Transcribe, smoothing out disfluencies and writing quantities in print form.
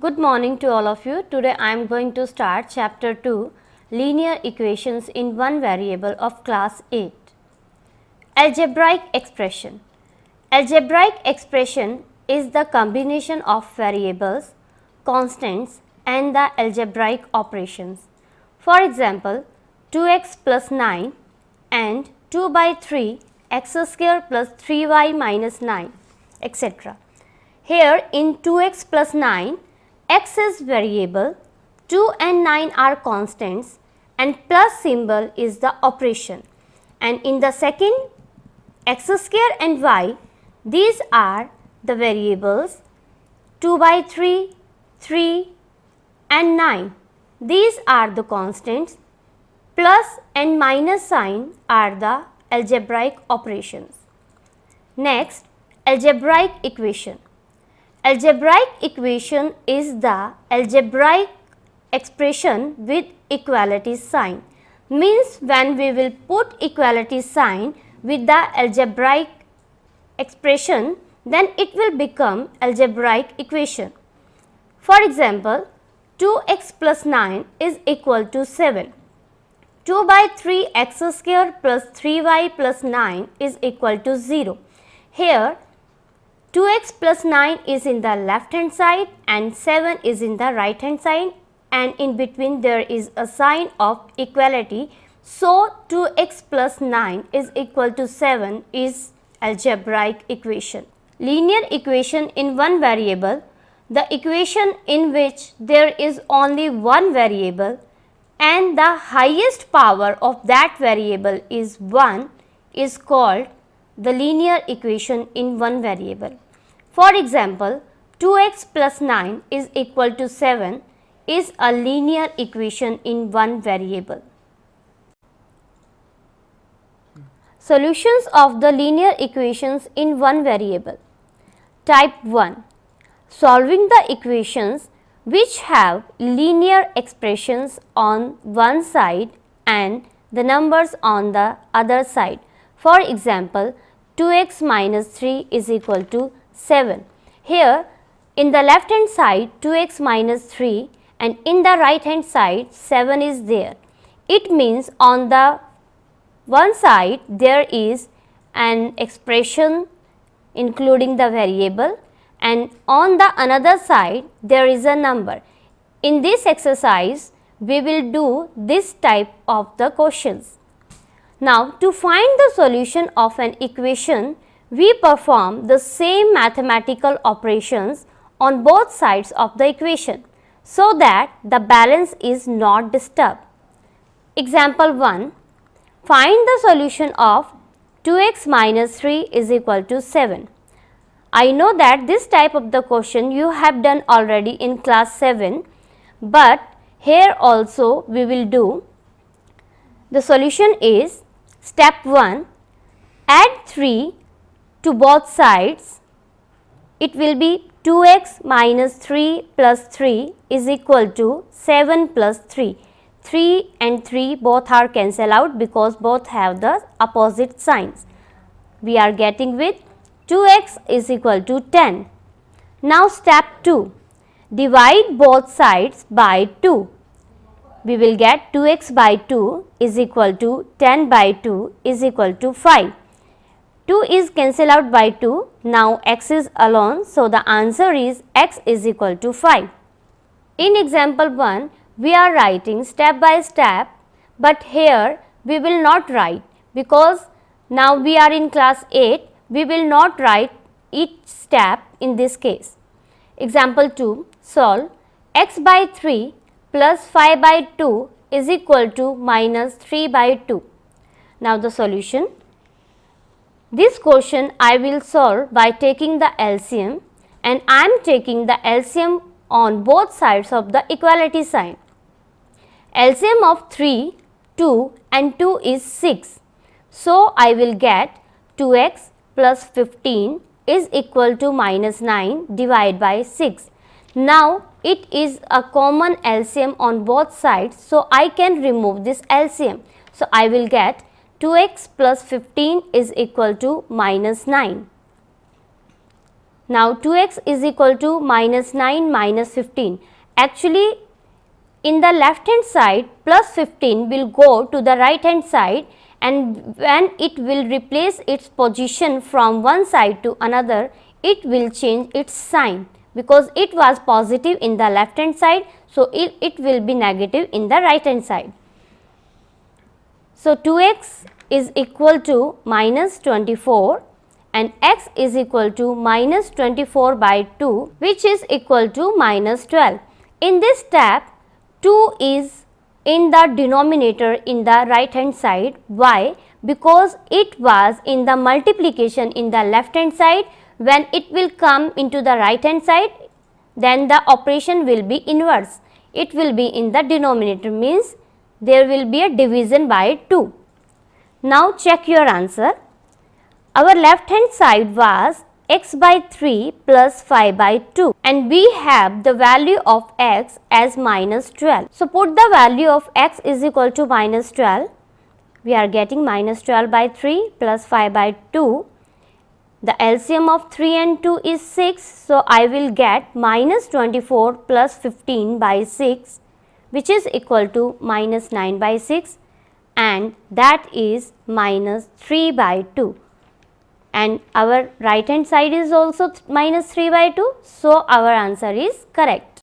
Good morning to all of you. Today I am going to start chapter 2, linear equations in one variable of class 8. Algebraic expression. Algebraic expression is the combination of variables, constants and the algebraic operations. For example, 2x plus 9 and 2 by 3 x square plus 3y minus 9, etc. Here in 2x plus 9, x is variable, 2 and 9 are constants and plus symbol is the operation. And in the second, x square and y, these are the variables, 2 by 3, 3 and 9. These are the constants, plus and minus sign are the algebraic operations. Next, algebraic equation. Algebraic equation is the algebraic expression with equality sign. Means when we will put equality sign with the algebraic expression, then it will become algebraic equation. For example, 2x plus 9 is equal to 7. 2 by 3 x square plus 3y plus 9 is equal to 0. Here 2x plus 9 is in the left hand side and 7 is in the right hand side, and in between there is a sign of equality. So 2x plus 9 is equal to 7 is algebraic equation. Linear equation in one variable, the equation in which there is only one variable and the highest power of that variable is 1 is called the linear equation in one variable. For example, 2x plus 9 is equal to 7 is a linear equation in one variable. Solutions of the linear equations in one variable. Type 1. Solving the equations which have linear expressions on one side and the numbers on the other side. For example, 2x minus 3 is equal to 7. Here in the left hand side 2x minus 3 and in the right hand side 7 is there. It means on the one side there is an expression including the variable and on the another side there is a number. In this exercise we will do this type of the questions. Now to find the solution of an equation, we perform the same mathematical operations on both sides of the equation so that the balance is not disturbed. Example 1. Find the solution of 2x minus 3 is equal to 7. I know that this type of the question you have done already in class 7, but here also we will do. The solution is step 1, add 3 to both sides. It will be 2x minus 3 plus 3 is equal to 7 plus 3. 3 and 3 both are cancelled out because both have the opposite signs. We are getting with 2x is equal to 10. Now step 2. Divide both sides by 2. We will get 2x by 2 is equal to 10 by 2 is equal to 5. 2 is cancelled out by 2. Now x is alone. So the answer is x is equal to 5. In example 1, we are writing step by step, but here we will not write because now we are in class 8. We will not write each step in this case. Example 2, solve x by 3 plus 5 by 2 is equal to minus 3 by 2. Now the solution. This question I will solve by taking the LCM, and I am taking the LCM on both sides of the equality sign. LCM of 3, 2 and 2 is 6. So I will get 2x plus 15 is equal to minus 9 divided by 6. Now it is a common LCM on both sides, so I can remove this LCM. So I will get 2x plus 15 is equal to minus 9. Now 2x is equal to minus 9 minus 15. Actually, in the left hand side plus 15 will go to the right hand side, and when it will replace its position from one side to another, it will change its sign, because it was positive in the left hand side. So, it will be negative in the right hand side. So, 2x is equal to minus 24 and x is equal to minus 24 by 2, which is equal to minus 12. In this step, 2 is in the denominator in the right hand side. Why? Because it was in the multiplication in the left hand side. When it will come into the right hand side, then the operation will be inverse. It will be in the denominator, means there will be a division by 2. Now check your answer. Our left hand side was x by 3 plus 5 by 2, and we have the value of x as minus 12. So, put the value of x is equal to minus 12. We are getting minus 12 by 3 plus 5 by 2. The LCM of 3 and 2 is 6. So, I will get minus 24 plus 15 by 6, which is equal to minus 9 by 6, and that is minus 3 by 2. And our right hand side is also minus 3 by 2. So, our answer is correct.